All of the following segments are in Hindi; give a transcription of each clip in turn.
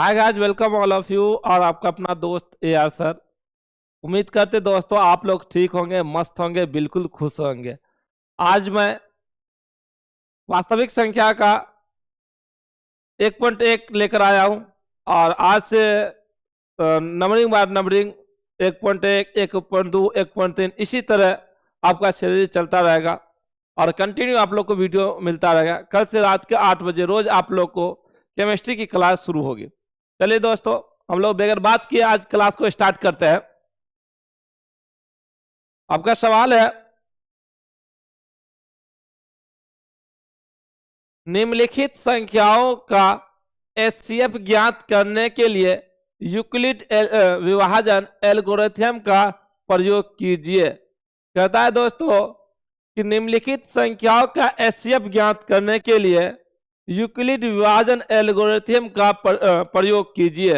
Hi guys, welcome all of you. और आपका अपना दोस्त AR सर। उम्मीद करते दोस्तों आप लोग ठीक होंगे, मस्त होंगे, बिल्कुल खुश होंगे। आज मैं वास्तविक संख्या का 1.1 लेकर आया हूं। और आज से नंबरिंग बार नंबरिंग 1.1, 1.2, 1.3 इसी तरह आपका सीरीज चलता रहेगा और कंटिन्यू आप लोग को वीडियो मिलता रहेगा। कल से रात के 8 बजे रोज आप लोग को केमिस्ट्री की क्लास शुरू होगी। चलिए दोस्तों, हम लोग बगैर बात किए आज क्लास को स्टार्ट करते हैं। आपका सवाल है, निम्नलिखित संख्याओं का एचसीएफ ज्ञात करने के लिए यूक्लिड विभाजन एल्गोरिथम का प्रयोग कीजिए। कहता है दोस्तों कि निम्नलिखित संख्याओं का एचसीएफ ज्ञात करने के लिए यूक्लिड विभाजन एल्गोरिथम का प्रयोग कीजिए।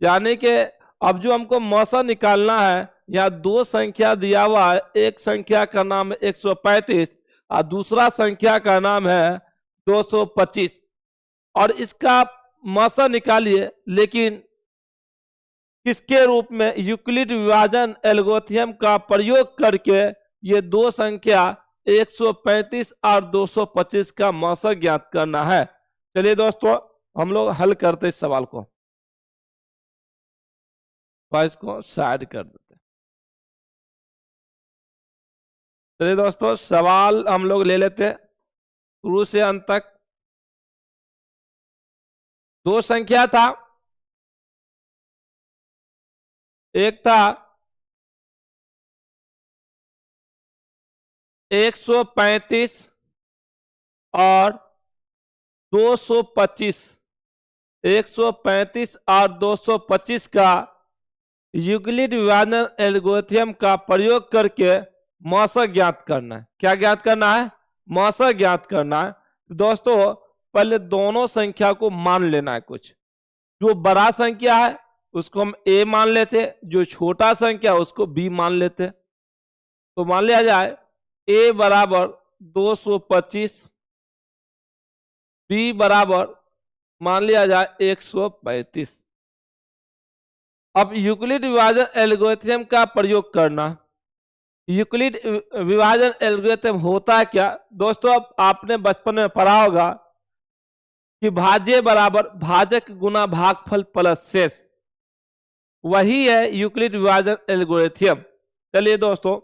यानी कि अब जो हमको मौसा निकालना है, यहाँ दो संख्या दिया हुआ है। एक संख्या का नाम है 135 और दूसरा संख्या का नाम है 225 और इसका मौसा निकालिए। लेकिन किसके रूप में? यूक्लिड विभाजन एल्गोरिथम का प्रयोग करके ये दो संख्या 135 और 225 का मौसा ज्ञात करना है। चलिए दोस्तों, हम लोग हल करते इस सवाल को। इसको साइड कर देते। चलिए दोस्तों, सवाल हम लोग ले लेते हैं शुरू से अंत तक। दो संख्या था, एक था 135 और 225। 135 और 225 का यूक्लिड विभाजन एल्गोरिथम का प्रयोग करके मौसा ज्ञात करना है। क्या ज्ञात करना है? मौसा ज्ञात करना है। दोस्तों पहले दोनों संख्या को मान लेना है। कुछ जो बड़ा संख्या है उसको हम A मान लेते, जो छोटा संख्या है उसको B मान लेते। तो मान लिया जाए A बराबर 225, B बराबर मान लिया जाए 135। अब यूक्लिड विभाजन एल्गोरिथम का प्रयोग करना। यूक्लिड विभाजन एल्गोरिथम होता है क्या दोस्तों? अब आपने बचपन में पढ़ा होगा कि भाज्य बराबर भाजक गुना भागफल प्लस शेष। वही है यूक्लिड विभाजन एल्गोरिथम। चलिए दोस्तों,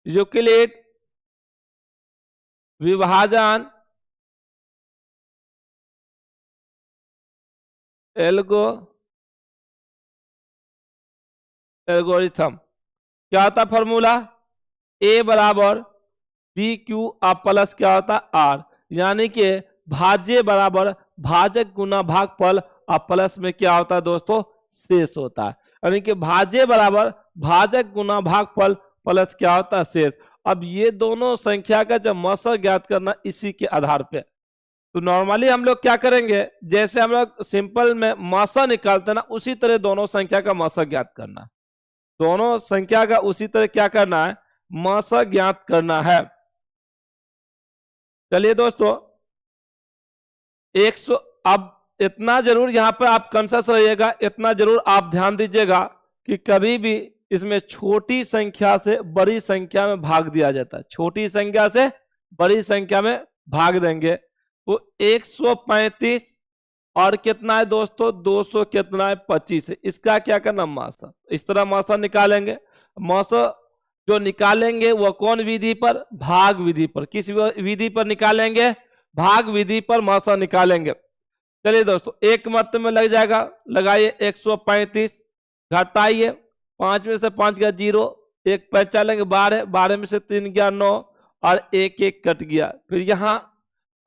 यूक्लिड विभाजन एल्गोरिथम क्या होता? फॉर्मूला A बराबर BQ प्लस क्या होता? R। यानी कि भाज्य बराबर भाजक गुना भागफल और प्लस में क्या होता है दोस्तों? शेष होता है। यानी कि भाज्य बराबर भाजक गुना भागफल प्लस क्या होता है? शेष। अब ये दोनों संख्या का जब मौसा ज्ञात करना इसी के आधार पे, तो नॉर्मली हम लोग क्या करेंगे, जैसे हम लोग सिंपल में मौसा निकालते ना, उसी तरह दोनों संख्या का मौसा ज्ञात करना। दोनों संख्या का उसी तरह क्या करना है? मौसा ज्ञात करना है। चलिए दोस्तों, 100। अब इतना जरूर यहां पर आप कॉन्शियस रहिएगा, इतना जरूर आप ध्यान दीजिएगा कि कभी भी इसमें छोटी संख्या से बड़ी संख्या में भाग दिया जाता है। छोटी संख्या से बड़ी संख्या में भाग देंगे तो 135 और कितना है दोस्तों? 200 कितना है? 25 है। इसका क्या करना? मौसा। इस तरह मौसा निकालेंगे। मौसा जो निकालेंगे वो कौन विधि पर? भाग विधि पर। किस विधि पर निकालेंगे? भाग विधि पर मौसा निकालेंगे। चलिए दोस्तों, एक मर्तबे में लग जाएगा। लगाइए 135, घटाइए 5 में से 5 गया 0, एक पैंचा लेंगे 12, 12 में से 3 गया 9 और एक एक कट गया। फिर यहाँ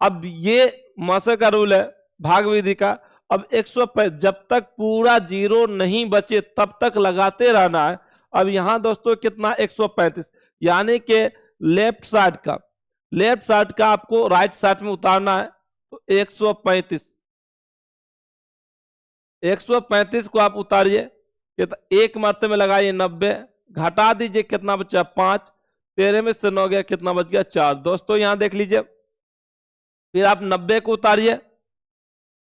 अब ये मौसा का रूल है भाग विधि का। अब 105 जब तक पूरा 0 नहीं बचे तब तक लगाते रहना है। अब यहां दोस्तों कितना? 135। यानी कि लेफ्ट साइड का आपको राइट साइड में उतारना है। तो 135 को आप उतारिए, एक मरते में लगाइए 90, घटा दीजिए कितना बचा? 5। 13 में से 9 गया, कितना बच गया? 4। दोस्तों यहां देख लीजिए, फिर आप 90 को उतारिए,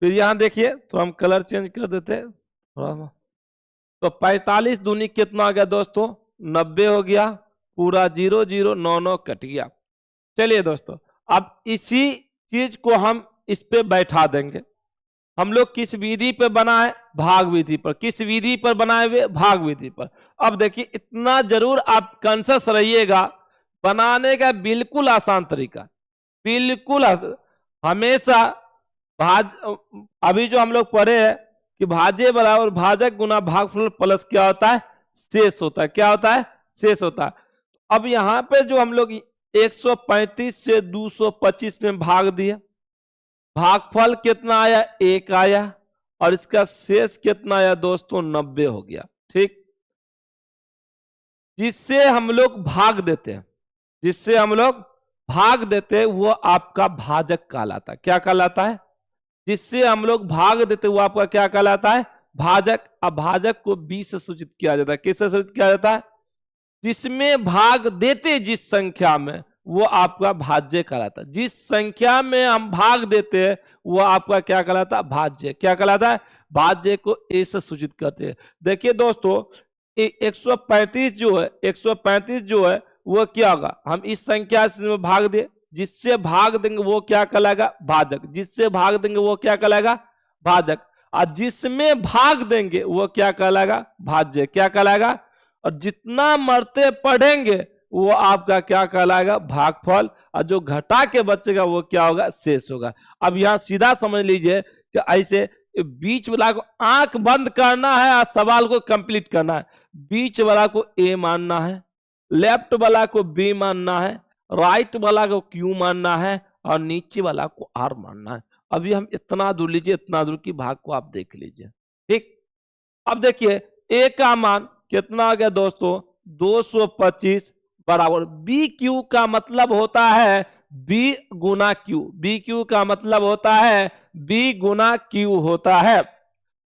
फिर यहाँ देखिए, तो हम कलर चेंज कर देते हैं थोड़ा सा। तो 45 दूनी कितना हो गया दोस्तों, 90 हो गया, पूरा 0 0 9 9 कट गया। चलिए दोस्तों, अब इसी चीज को हम इस पे बैठा देंगे। हम लोग किस विधि पे बनाए, भाग विधि पर। किस विधि पर बनाए हुए, भाग विधि पर। अब देखिए, इतना जरूर आप कॉन्शियस रहिएगा, बनाने का बिल्कुल आसान तरीका, बिल्कुल हमेशा भाज अभी जो हम लोग पढ़े हैं कि भाज्य बराबर भाजक गुना भागफल प्लस क्या होता है, शेष होता है। क्या होता है, शेष होता है। अब यहाँ पे जो हम लोग 135 से 225 में भाग दिए, भागफल कितना आया, 1 आया, और इसका शेष कितना आया दोस्तों, 90 हो गया। ठीक, जिससे हम लोग भाग देते हैं, जिससे हम लोग भाग देते हैं, वो आपका भाजक कहलाता है। क्या कहलाता है, जिससे हम लोग भाग देते हैं वो आपका क्या कहलाता है, भाजक। अब भाजक को 20 से सूचित किया जाता है। किससे सूचित किया जाता है, जिसमें भाग देते जिस संख्या में, वो आपका भाज्य कहलाता है। जिस संख्या में हम भाग देते हैं वो आपका क्या कहलाता है, भाज्य। क्या कहलाता है, भाज्य को ए से सूचित करते हैं। देखिए दोस्तों, 135 जो है, 135 जो है वो क्या होगा, हम इस संख्या से भाग दे, जिससे भाग देंगे वो क्या कहलाएगा, भाजक। जिससे भाग देंगे वो क्या कहलाएगा, भाजक। और जिसमें भाग देंगे वो क्या कहलाएगा, भाज्य। क्या कहलाएगा, और जितना मरते पढ़ेंगे वो आपका क्या कहलाएगा, भागफल। और जो घटा के बचेगा वो क्या होगा, शेष होगा। अब यहां सीधा समझ लीजिए कि ऐसे बीच वाला को आंख बंद करना है और सवाल को कंप्लीट करना है। बीच वाला को ए मानना है, लेफ्ट वाला को बी मानना है, राइट वाला को क्यू मानना है, और नीचे वाला को आर मानना है। अभी हम इतना दूर लीजिए, इतना दूर की भाग को आप देख लीजिए। ठीक, अब देखिए ए का मान कितना आ गया दोस्तों, 225 बराबर बी क्यू का मतलब होता है बी गुना क्यू। बी क्यू का मतलब होता है बी गुना क्यू होता है।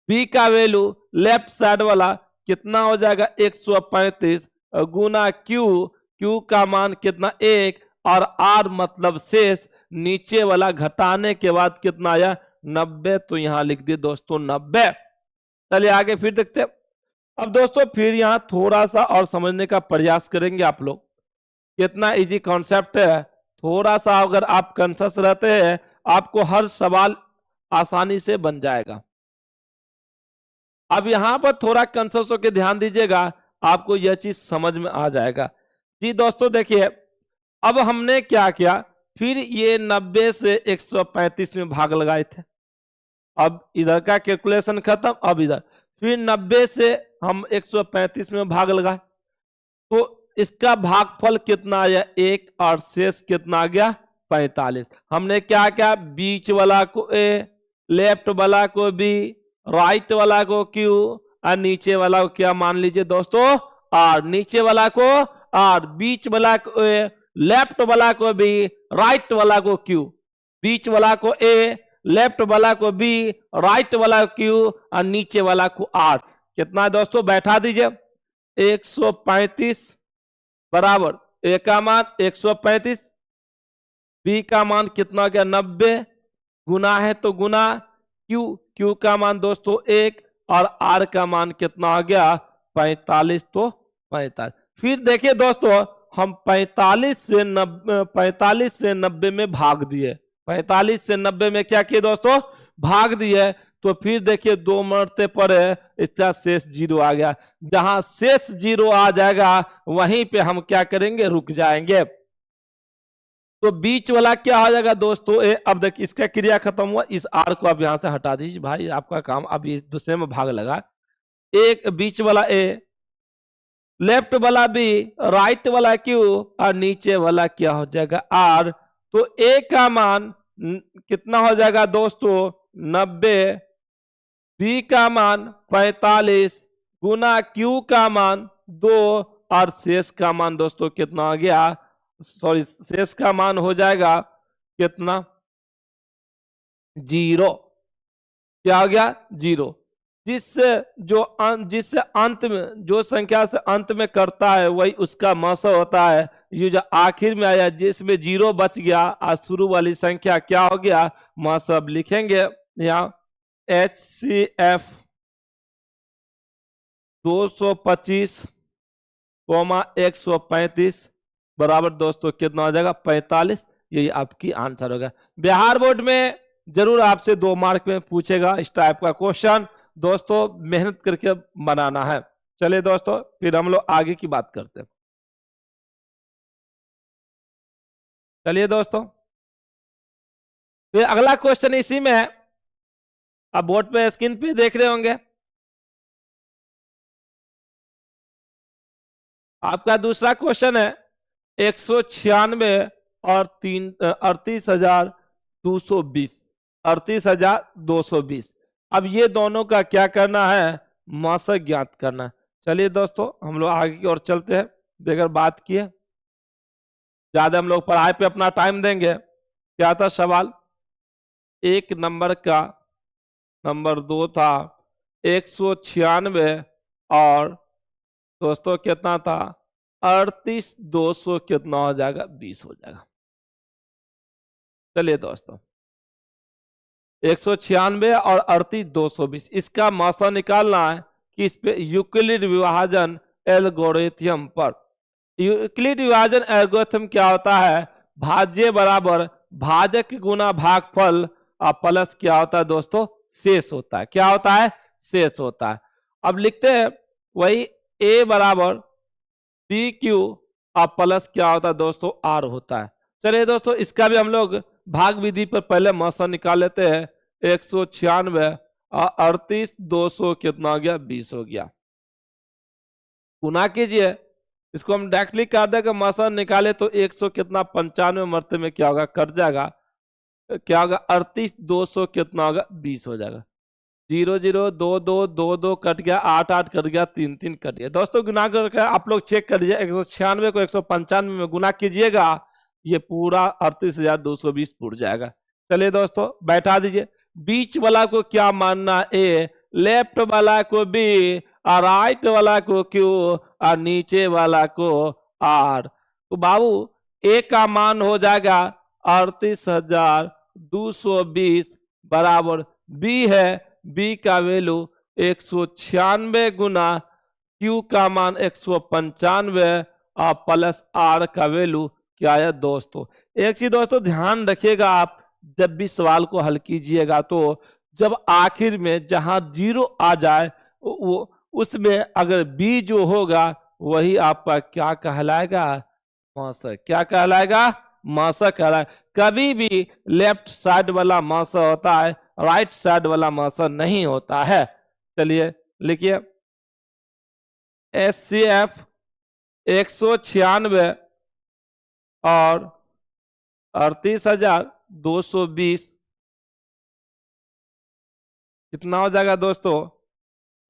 बी का वैल्यू लेफ्ट साइड वाला कितना हो जाएगा, 135 गुना क्यू। क्यू का मान कितना, 1, और आर मतलब शेष। नीचे वाला घटाने के बाद कितना आया, 90। तो यहां लिख दिए दोस्तों 90। चलिए आगे फिर देखते हैं। अब दोस्तों फिर यहां थोड़ा सा और समझने का प्रयास करेंगे आप लोग। कितना इजी कॉन्सेप्ट है, थोड़ा सा अगर आप कॉन्शियस रहते हैं आपको हर सवाल आसानी से बन जाएगा। अब यहां पर थोड़ा कॉन्शियस होकर ध्यान दीजिएगा, आपको यह चीज समझ में आ जाएगा। जी दोस्तों देखिए, अब हमने क्या किया, फिर ये 90 से 135 में भाग लगाए थे। अब इधर का कैलकुलेशन खत्म, अब इधर फिर 90 से हम 135 में भाग लगाए, तो इसका भागफल कितना आया, 1, और शेष कितना आ गया, 45। हमने क्या किया, बीच वाला को ए, लेफ्ट वाला को बी, राइट वाला को क्यू, और नीचे वाला को क्या मान लीजिए दोस्तों, आर। नीचे वाला को आर, बीच वाला को ए, लेफ्ट वाला को बी, राइट वाला को क्यू। बीच वाला को ए, लेफ्ट वाला को बी, राइट वाला को क्यू, और नीचे वाला को आर। कितना दोस्तों, बैठा दीजिए, 135 बराबर ए का मान 135, बी का मान कितना गया, 90, गुना है तो गुना, क्यू, क्यू का मान दोस्तों 1, और आर का मान कितना आ गया, 45। तो 45। फिर देखिए दोस्तों, हम 45 से 90 में भाग दिए। 45 से 90 में क्या किए दोस्तों, भाग दिए। तो फिर देखिए 2 मरते पड़े, इसका शेष 0 आ गया। जहां शेष 0 आ जाएगा वहीं पे हम क्या करेंगे, रुक जाएंगे। तो बीच वाला क्या हो जाएगा दोस्तों, ए। अब देखिए इसका क्रिया खत्म हुआ, इस आर को आप यहां से हटा दीजिए भाई, आपका काम अब इस दूसरे में भाग लगा। एक बीच वाला ए, लेफ्ट वाला बी, राइट वाला क्यू, और नीचे वाला क्या हो जाएगा, आर। तो ए का मान कितना हो जाएगा दोस्तों, 90, बी का मान 45, गुना क्यू का मान 2, और शेष का मान दोस्तों कितना आ गया, सॉरी शेष का मान हो जाएगा कितना, 0। क्या हो गया, 0। जिससे अंत में, जो संख्या से अंत में करता है वही उसका मौसम होता है। ये जो आखिर में आया जिसमें 0 बच गया, और शुरू वाली संख्या क्या हो गया, मौसम लिखेंगे। यहाँ HCF 225 135 बराबर दोस्तों कितना हो जाएगा 45। यही आपकी आंसर होगा। बिहार बोर्ड में जरूर आपसे 2 मार्क में पूछेगा इस टाइप का क्वेश्चन, दोस्तों मेहनत करके बनाना है। चलिए दोस्तों फिर हम लोग आगे की बात करते हैं। चलिए दोस्तों फिर अगला क्वेश्चन इसी में है, आप बोर्ड पे स्क्रीन पे देख रहे होंगे। आपका दूसरा क्वेश्चन है 196 और 38,220 38,220। अब ये दोनों का क्या करना है, मासक ज्ञात करना है। चलिए दोस्तों हम लोग आगे की ओर चलते हैं बगैर बात किए, ज्यादा हम लोग पढ़ाई पे अपना टाइम देंगे। क्या था सवाल, एक नंबर का नंबर 2 था 196 और दोस्तों कितना था 38,200 कितना हो जाएगा 20 हो जाएगा। चलिए दोस्तों 196 और 38,220 इसका मासा निकालना है कि इस पे यूक्लिड विभाजन एल्गोरिथम पर। यूक्लिड विभाजन एल्गोरिथम क्या होता है, भाज्य बराबर भाजक गुना भागफल और प्लस क्या होता है दोस्तों शेष होता है। क्या होता है, शेष होता है। अब लिखते हैं वही a बराबर पी क्यू और प्लस क्या होता है दोस्तों आर होता है। चलिए दोस्तों इसका भी हम लोग भाग विधि पर पहले मासा निकाल लेते हैं। 196 और 38,200 कितना हो गया 20 हो गया। गुना कीजिए, इसको हम डायरेक्टली कर देंगे मासा निकाले तो 100 कितना 95 मरते में क्या होगा कट जाएगा, क्या होगा 38,200 कितना होगा 20 हो जाएगा। 0 0 2 2 2 2 कट गया, 8 8 कट गया, 3 3 कट गया। दोस्तों गुना करके आप लोग चेक कर लीजिए, 196 को 195 में गुना कीजिएगा ये पूरा 38,220 पूर जाएगा। चलिए दोस्तों बैठा दीजिए, बीच वाला को क्या मानना ए, लेफ्ट वाला को बी और राइट वाला को क्यू और नीचे वाला को आर। तो बाबू ए का मान हो जाएगा 38,220 बराबर बी है, बी का वैल्यू 196 गुना क्यू का मान 195 और प्लस आर का वैल्यू क्या है दोस्तों। एक चीज दोस्तों ध्यान रखिएगा, आप जब भी सवाल को हल कीजिएगा तो जब आखिर में जहां 0 आ जाए वो उसमें अगर बी जो होगा वही आपका क्या कहलाएगा, मासा। क्या कहलाएगा, मासा कहलाएगा। कभी भी लेफ्ट साइड वाला मासा होता है, राइट साइड वाला मासा नहीं होता है। चलिए लिखिए HCF 196 और 38,220 कितना हो जाएगा दोस्तों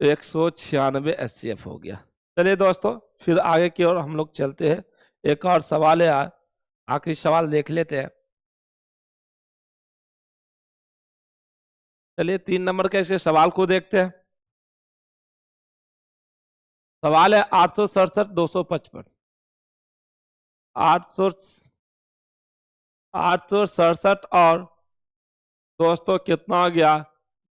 196 HCF हो गया। चलिए दोस्तों फिर आगे की ओर हम लोग चलते हैं, एक और सवाल है, आखिरी सवाल देख लेते हैं। चलिए 3 नंबर के इसके सवाल को देखते हैं। सवाल है 867 867 और दोस्तों कितना हो गया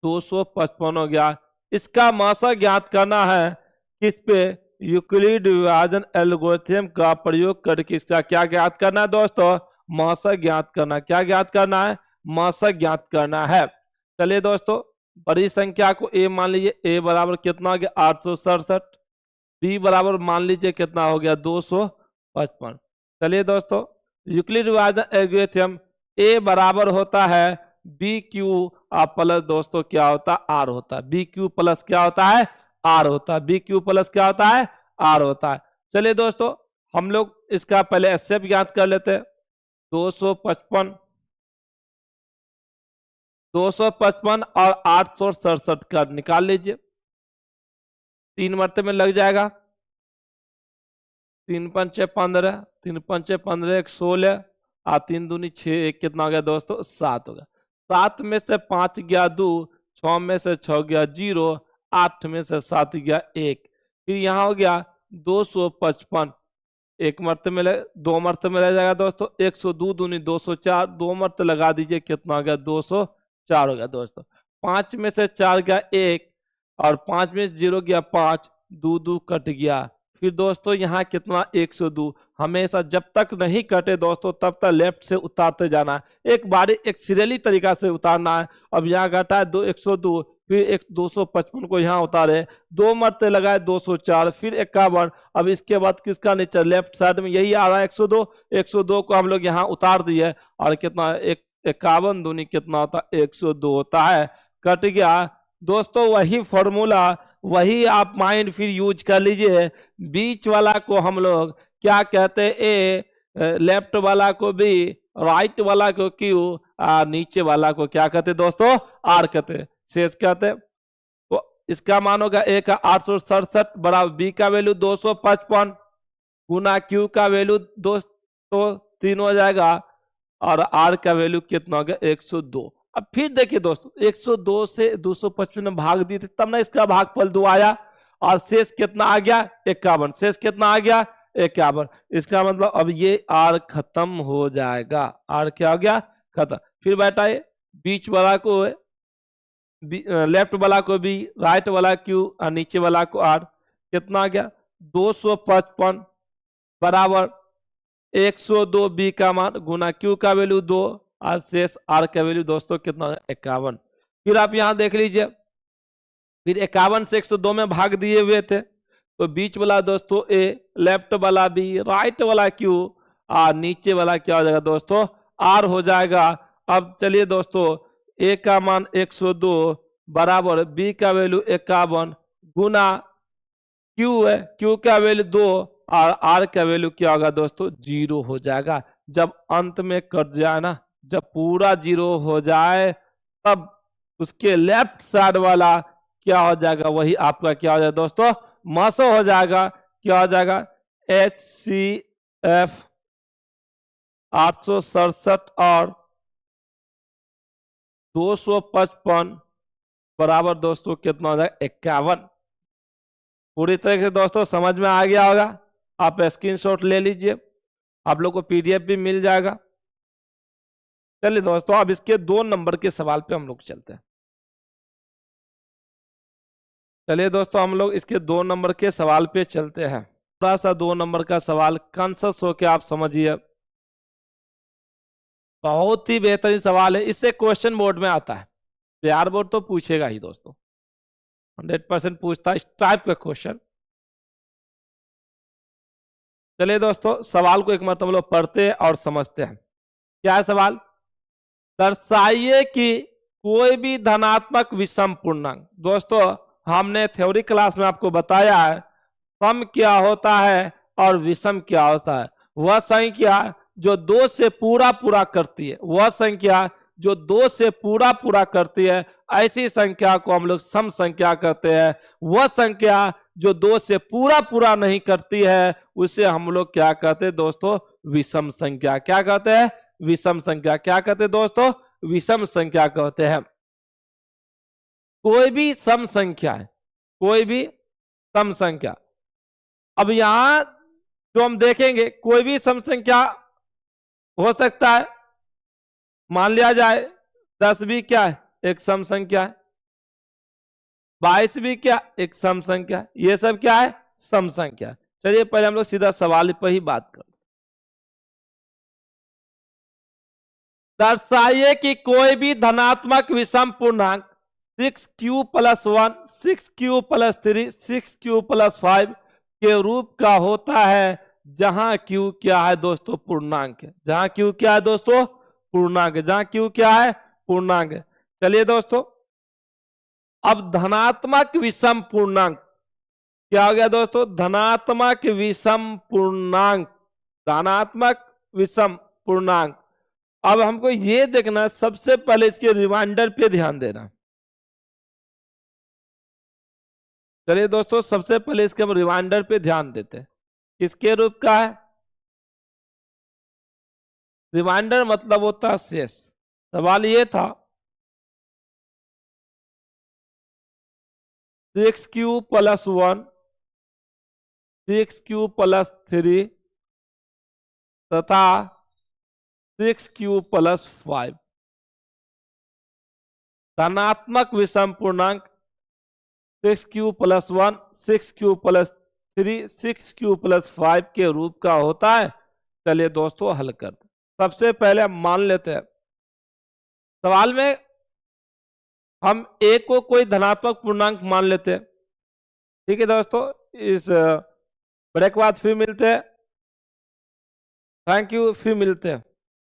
255 हो गया। इसका मासा ज्ञात करना है, किस पे यूक्लिड विभाजन एल्गोरिथम का प्रयोग करके इसका क्या ज्ञात करना है दोस्तों, मासा ज्ञात करना। क्या ज्ञात करना है, मासा ज्ञात करना है। चलिए दोस्तों बड़ी संख्या को ए मान लीजिए, ए बराबर कितना हो गया 867, बी बराबर मान लीजिए कितना हो गया 255। चलिए दोस्तों यूक्लिड विभाजन एल्गोरिथम ए बराबर होता है बी क्यू प्लस दोस्तों क्या होता है आर होता है। बी क्यू प्लस क्या होता है आर होता है, बी क्यू प्लस क्या होता है आर होता है। चलिए दोस्तों हम लोग इसका पहले एसएफ ज्ञात कर लेते हैं। 255 और 867 का निकाल लीजिए, 3 मरते में लग जाएगा। 3 पंचे 15, 3 पंचे 15 1 16 और 3 दूनी 6 1 कितना हो गया दोस्तों 7 हो गया। 7 में से 5 गया 2, 6 में से 6 गया 0, 8 में से 7 गया 1, फिर यहाँ हो गया 255। 1 मरते में 2 मरते में रह जाएगा दोस्तों 102 दूनी 204, 2 मरते लगा दीजिए कितना हो गया 204 हो गया दोस्तों। 5 में से 4 गया 1 और 5 में 0 गया 5, 2 2 कट गया। फिर दोस्तों यहाँ कितना 102। हमेशा जब तक नहीं कटे दोस्तों तब तक लेफ्ट से उतारते जाना है, एक बारी एक सीरियली तरीका से उतारना है। अब यहाँ घटा है 102, फिर एक 255 को यहाँ उतारे, 2 मरते लगाए 204, फिर 51। अब इसके बाद किसका नीचे लेफ्ट साइड में यही आ रहा है 102, 102 को हम लोग यहाँ उतार दिए और कितना 51 दूनी कितना होता है 102 होता है, कट गया। दोस्तों वही फॉर्मूला वही आप माइंड फिर यूज कर लीजिए। बीच वाला को हम लोग क्या कहते हैं ए, लेफ्ट वाला को बी, राइट वाला को क्यू, नीचे वाला को क्या कहते दोस्तों आर कहते, शेष कहते। तो इसका मान होगा ए का 867 बराबर बी का वैल्यू 255 गुना क्यू का वैल्यू दोस्तों 3 हो जाएगा और आर का वैल्यू कितना हो गया 102। अब फिर देखिए दोस्तों 102 से 255 में भाग दिए थे तब ना इसका भागफल 2 आया और शेष कितना आ गया 51, शेष कितना आ गया 51। इसका मतलब अब ये आर खत्म हो जाएगा, आर क्या हो गया खत्म। फिर बेटा ये बीच वाला को लेफ्ट वाला को भी, राइट वाला क्यू और नीचे वाला को आर, कितना आ गया 255 बराबर 102 बी का मान गुना क्यू का वैल्यू 2 और शेष आर का वैल्यू दोस्तों कितना 51। फिर आप यहां देख लीजिए, फिर 51 से 102 में भाग दिए हुए थे तो बीच वाला दोस्तों ए, लेफ्ट वाला बी, राइट वाला क्यू और नीचे वाला क्या हो जाएगा दोस्तों आर हो जाएगा। अब चलिए दोस्तों ए का मान 102 बराबर बी का वैल्यू 51 गुना क्यू है, क्यू का वैल्यू 2 और आर का वैल्यू क्या होगा दोस्तों 0 हो जाएगा। जब अंत में कट जाए ना, जब पूरा 0 हो जाए तब उसके लेफ्ट साइड वाला क्या हो जाएगा, वही आपका क्या हो जाएगा दोस्तों मसो हो जाएगा। क्या हो जाएगा HCF 867 और 255 बराबर दोस्तों कितना हो जाएगा 51। पूरी तरह से दोस्तों समझ में आ गया होगा, आप स्क्रीनशॉट ले लीजिए, आप लोग को PDF भी मिल जाएगा। चलिए दोस्तों अब इसके 2 नंबर के सवाल पे हम लोग चलते हैं। चलिए दोस्तों हम लोग इसके 2 नंबर के सवाल पे चलते हैं। थोड़ा सा 2 नंबर का सवाल कॉन्शियस होके आप समझिए, बहुत ही बेहतरीन सवाल है, इससे क्वेश्चन बोर्ड में आता है, बिहार बोर्ड तो पूछेगा ही दोस्तों, 100% पूछता है इस टाइप का क्वेश्चन। चलिए दोस्तों सवाल को एक मतलब हम लोग पढ़ते हैं और समझते हैं। क्या है सवाल, दर्शाइए कि कोई भी धनात्मक विषम पूर्णांक। दोस्तों हमने थ्योरी क्लास में आपको बताया है सम क्या होता है और विषम क्या होता है। वह संख्या जो 2 से पूरा पूरा करती है, वह संख्या जो 2 से पूरा पूरा करती है, ऐसी संख्या को हम लोग सम संख्या कहते हैं। वह संख्या जो 2 से पूरा पूरा नहीं करती है उसे हम लोग क्या कहते हैं दोस्तों विषम संख्या। क्या कहते हैं विषम संख्या। क्या कहते हैं दोस्तों विषम संख्या कहते हैं। कोई भी सम संख्या है, कोई भी सम संख्या। अब यहां जो हम देखेंगे कोई भी सम संख्या हो सकता है, मान लिया जाए 10 भी क्या है एक सम संख्या है, 22 भी क्या एक सम संख्या है, ये सब क्या है सम संख्या। चलिए पहले हम लोग सीधा सवाल पर ही बात करते। दर्शाइए कि कोई भी धनात्मक विषम पूर्णांक 6q + 1, 6q + 3, 6q + 5 के रूप का होता है जहां q क्या है दोस्तों पूर्णांक है, जहां q क्या है दोस्तों पूर्णांक है, जहां q क्या है पूर्णांक है। चलिए दोस्तों अब धनात्मक विषम पूर्णांक क्या हो गया दोस्तों धनात्मक विषम पूर्णांक, धनात्मक विषम पूर्णांक। अब हमको ये देखना सबसे पहले इसके रिमाइंडर पे ध्यान देना। चलिए दोस्तों सबसे पहले इसके हम रिमाइंडर पे ध्यान देते हैं, किसके रूप का है। रिमाइंडर मतलब होता है शेष। सवाल ये था 6q + 1, 6q + 3 तथा 6q + 5। धनात्मक विषम पूर्णांक 6q + 1, 6q + 3, 6q + 5 के रूप का होता है। चलिए दोस्तों हल करते हैं। सबसे पहले हम मान लेते हैं, सवाल में हम a को कोई धनात्मक पूर्णांक मान लेते हैं। ठीक है दोस्तों, इस ब्रेक के बाद फिर मिलते हैं। थैंक यू, फिर मिलते हैं।